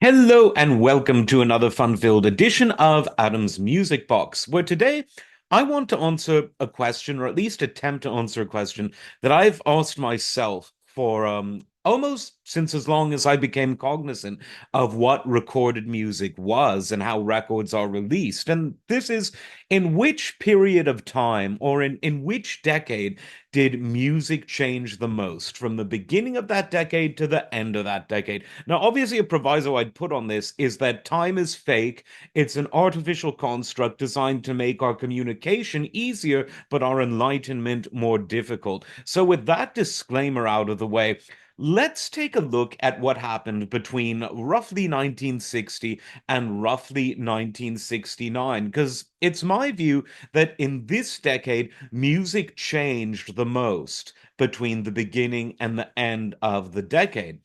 Hello and welcome to another fun-filled edition of Adam's Music Box, where today I want to answer a question, or at least attempt to answer a question that I've asked myself for almost since as long as I became cognizant of what recorded music was and how records are released. And this is in which period of time or in which decade did music change the most from the beginning of that decade to the end of that decade? Now, obviously, a proviso I'd put on this is that time is fake. It's an artificial construct designed to make our communication easier, but our enlightenment more difficult. So, with that disclaimer out of the way, let's take a look at what happened between roughly 1960 and roughly 1969, because it's my view that in this decade, music changed the most between the beginning and the end of the decade.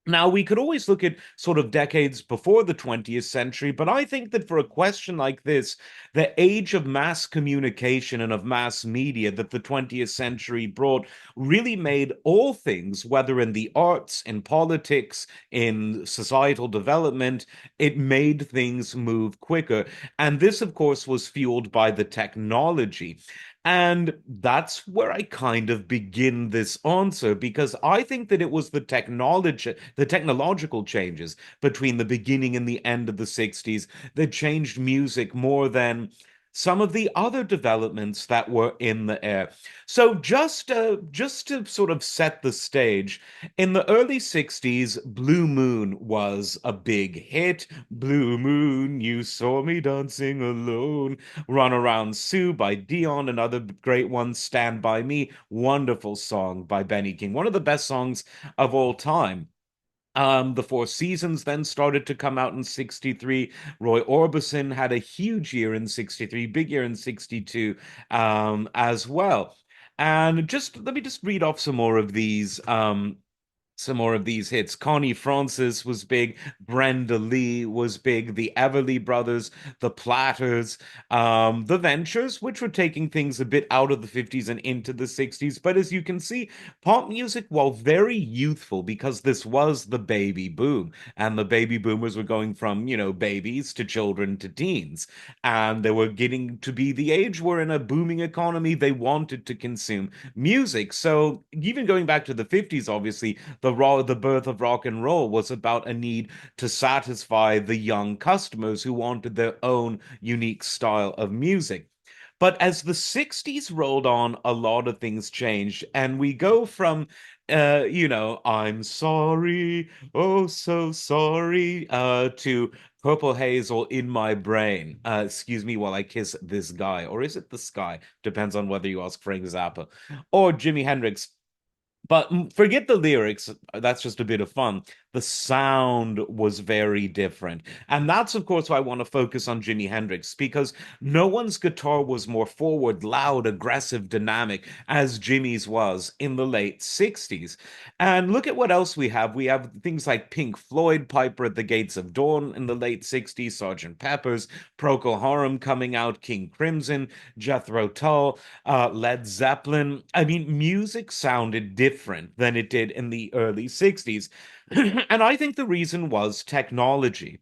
Now, we could always look at sort of decades before the 20th century, but I think that for a question like this, the age of mass communication and of mass media that the 20th century brought really made all things, whether in the arts, in politics, in societal development, it made things move quicker. And this, of course, was fueled by the technology. And that's where I kind of begin this answer because I think that it was the technological changes between the beginning and the end of the 60s that changed music more than some of the other developments that were in the air. So just to sort of set the stage, in the early 60s, Blue Moon was a big hit. Blue Moon, you saw me dancing alone. Run Around Sue by Dion, another great one. Stand By Me, wonderful song by Benny King, one of the best songs of all time. The Four Seasons then started to come out in 63. Roy Orbison had a huge year in 63, big year in 62 as well. And just let me just read off some more of these hits. Connie Francis was big. Brenda Lee was big. The Everly Brothers, the Platters, the Ventures, which were taking things a bit out of the 50s and into the 60s. But as you can see, pop music, while very youthful, because this was the baby boom, and the baby boomers were going from, babies to children to teens. And they were getting to be the age where, in a booming economy, they wanted to consume music. So even going back to the 50s, obviously, the birth of rock and roll was about a need to satisfy the young customers who wanted their own unique style of music. But as the 60s rolled on, a lot of things changed, and we go from I'm sorry, oh so sorry, to Purple Hazel in My Brain. Excuse me while I kiss this guy. Or is it the sky? Depends on whether you ask Frank Zappa. Or Jimi Hendrix. But forget the lyrics, that's just a bit of fun. The sound was very different. And that's, of course, why I want to focus on Jimi Hendrix, because no one's guitar was more forward, loud, aggressive, dynamic as Jimmy's was in the late 60s. And look at what else we have. We have things like Pink Floyd, Piper at the Gates of Dawn in the late 60s, Sgt. Pepper's, Procol Harum coming out, King Crimson, Jethro Tull, Led Zeppelin. I mean, music sounded different than it did in the early 60s. And I think the reason was technology.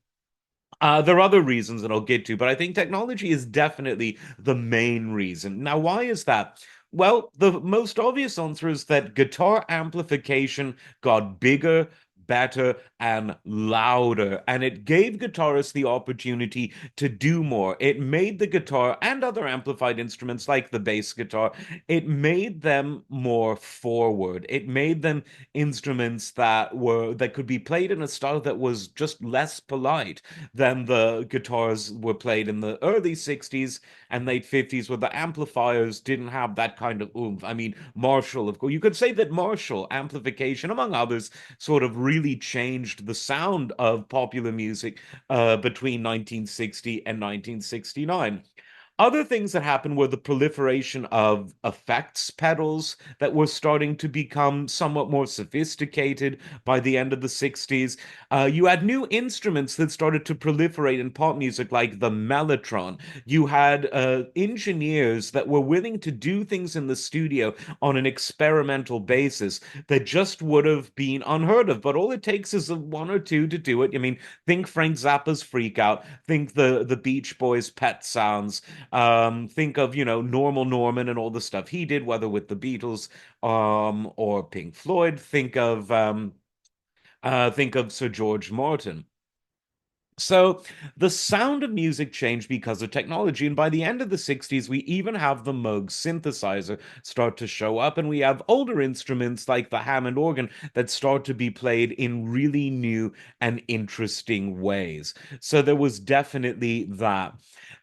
There are other reasons that I'll get to, but I think technology is definitely the main reason. Now, why is that? Well, the most obvious answer is that guitar amplification got bigger, better, and louder, and it gave guitarists the opportunity to do more. It made the guitar and other amplified instruments like the bass guitar, it made them more forward. It made them instruments that could be played in a style that was just less polite than the guitars were played in the early 60s and late 50s, where the amplifiers didn't have that kind of oomph. I mean, Marshall, of course, you could say that Marshall amplification, among others, sort of really changed the sound of popular music between 1960 and 1969. Other things that happened were the proliferation of effects pedals that were starting to become somewhat more sophisticated by the end of the 60s. You had new instruments that started to proliferate in pop music, like the mellotron. You had engineers that were willing to do things in the studio on an experimental basis that just would have been unheard of. But all it takes is a one or two to do it. I mean, think Frank Zappa's Freak Out, think the Beach Boys' Pet Sounds, think of, Normal Norman and all the stuff he did, whether with the Beatles or Pink Floyd. Think of Sir George Martin. So the sound of music changed because of technology. And by the end of the 60s, we even have the Moog synthesizer start to show up. And we have older instruments like the Hammond organ that start to be played in really new and interesting ways. So there was definitely that.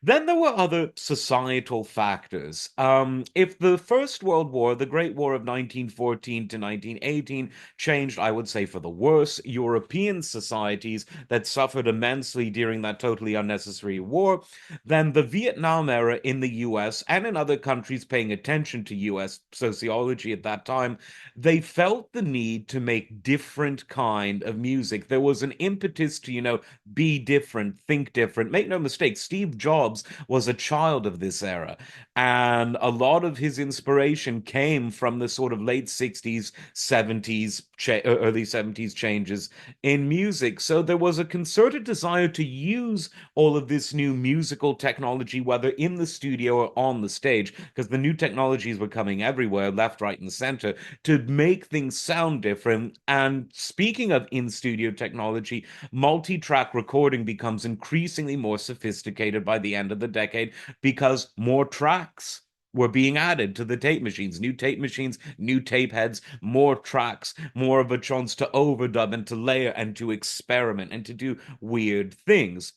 Then there were other societal factors. If the First World War, the Great War of 1914 to 1918, changed, I would say, for the worse, European societies that suffered immensely during that totally unnecessary war, then the Vietnam era in the US and in other countries paying attention to US sociology at that time, they felt the need to make different kind of music. There was an impetus to, be different, think different. Make no mistake, Steve Jobs was a child of this era. And a lot of his inspiration came from the sort of late 60s, 70s, early 70s changes in music. So there was a concerted desire to use all of this new musical technology, whether in the studio or on the stage, because the new technologies were coming everywhere, left, right, and center, to make things sound different. And speaking of in studio technology, multi track recording becomes increasingly more sophisticated by the end of the decade because more tracks were being added to the tape machines, new tape heads, more tracks, more of a chance to overdub and to layer and to experiment and to do weird things.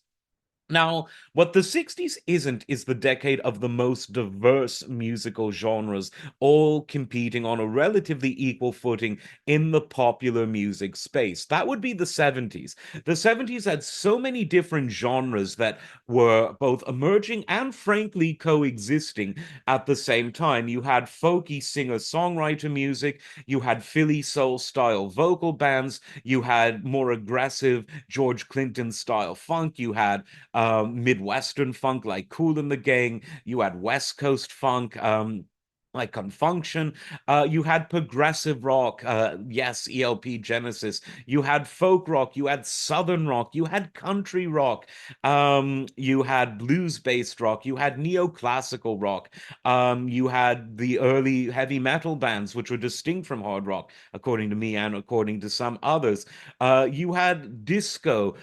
Now, what the 60s isn't is the decade of the most diverse musical genres, all competing on a relatively equal footing in the popular music space. That would be the 70s. The 70s had so many different genres that were both emerging and frankly coexisting at the same time. You had folky singer-songwriter music, you had Philly soul style vocal bands, you had more aggressive George Clinton style funk, you had Midwestern funk like Kool and the Gang. You had West Coast funk. Like Confunction, you had progressive rock, yes, ELP Genesis, you had folk rock, you had southern rock, you had country rock, you had blues-based rock, you had neoclassical rock, you had the early heavy metal bands, which were distinct from hard rock, according to me and according to some others. You had disco,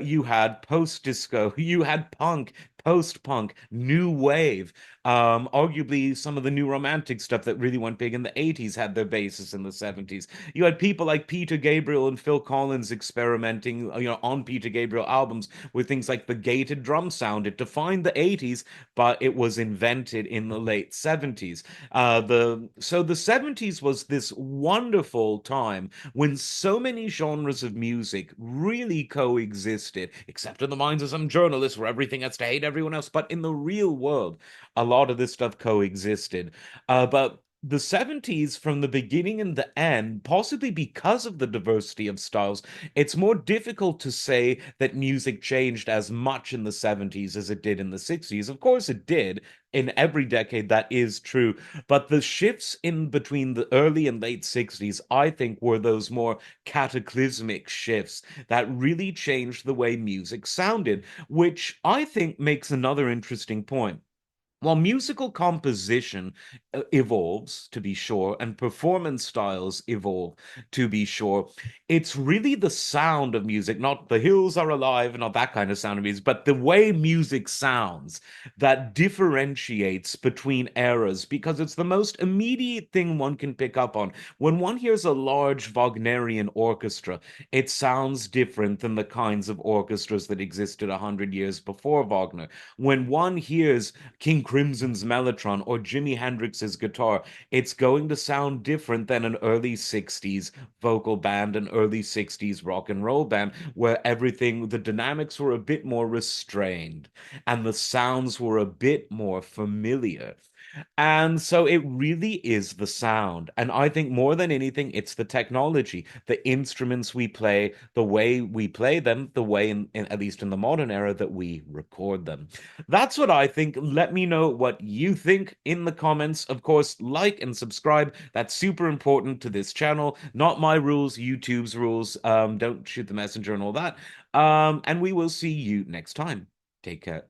you had post disco, you had punk, post punk, new wave. Arguably, some of the new romantic stuff that really went big in the 80s had their basis in the 70s. You had people like Peter Gabriel and Phil Collins experimenting, on Peter Gabriel albums with things like the gated drum sound. It defined the 80s, but it was invented in the late 70s. The 70s was this wonderful time when so many genres of music really coexisted, except in the minds of some journalists where everything has to hate everyone else. But in the real world, a lot of this stuff coexisted. But the 70s, from the beginning and the end, possibly because of the diversity of styles, it's more difficult to say that music changed as much in the 70s as it did in the 60s. Of course, it did. In every decade, that is true. But the shifts in between the early and late 60s, I think, were those more cataclysmic shifts that really changed the way music sounded, which I think makes another interesting point. While musical composition evolves, to be sure, and performance styles evolve, to be sure, it's really the sound of music, not the hills are alive, not that kind of sound of music, but the way music sounds that differentiates between eras because it's the most immediate thing one can pick up on. When one hears a large Wagnerian orchestra, it sounds different than the kinds of orchestras that existed 100 years before Wagner. When one hears King Crimson's Mellotron or Jimi Hendrix's guitar, it's going to sound different than an early 60s vocal band, an early 60s rock and roll band, where everything, the dynamics were a bit more restrained and the sounds were a bit more familiar. And so it really is the sound. And I think more than anything, it's the technology, the instruments we play, the way we play them, the way, at least in the modern era, that we record them. That's what I think. Let me know what you think in the comments. Of course, like and subscribe. That's super important to this channel. Not my rules, YouTube's rules. Don't shoot the messenger and all that. And we will see you next time. Take care.